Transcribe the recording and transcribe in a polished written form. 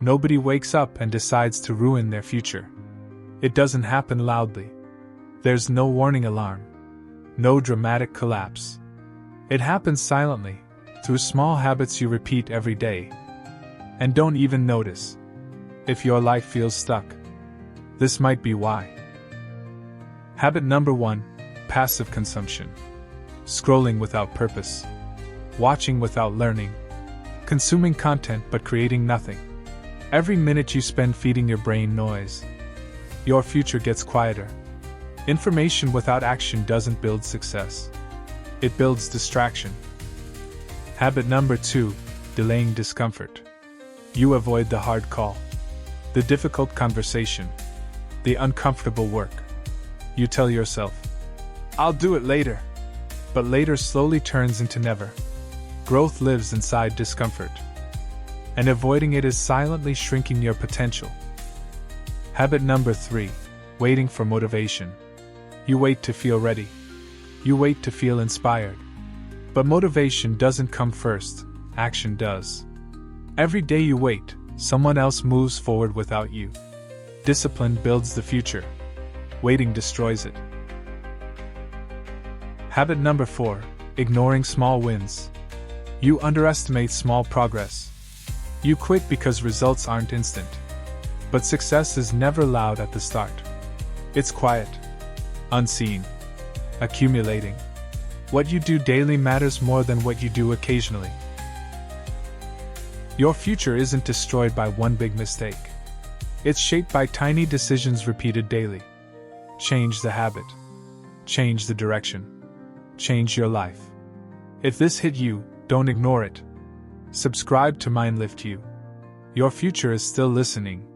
Nobody wakes up and decides to ruin their future. It doesn't happen loudly. There's no warning alarm. No dramatic collapse. It happens silently, through small habits you repeat every day. And don't even notice. If your life feels stuck, this might be why. Habit number 1, passive consumption. Scrolling without purpose. Watching without learning. Consuming content but creating nothing. Every minute you spend feeding your brain noise, your future gets quieter. Information without action doesn't build success. It builds distraction. Habit number 2, delaying discomfort. You avoid the hard call, the difficult conversation, the uncomfortable work. You tell yourself, I'll do it later. But later slowly turns into never. Growth lives inside discomfort. And avoiding it is silently shrinking your potential. Habit number 3, waiting for motivation. You wait to feel ready. You wait to feel inspired. But motivation doesn't come first, action does. Every day you wait, someone else moves forward without you. Discipline builds the future. Waiting destroys it. Habit number 4, ignoring small wins. You underestimate small progress. You quit because results aren't instant. But success is never loud at the start. It's quiet, unseen, accumulating. What you do daily matters more than what you do occasionally. Your future isn't destroyed by one big mistake. It's shaped by tiny decisions repeated daily. Change the habit. Change the direction. Change your life. If this hit you, don't ignore it. Subscribe to MindLiftU. Your future is still listening.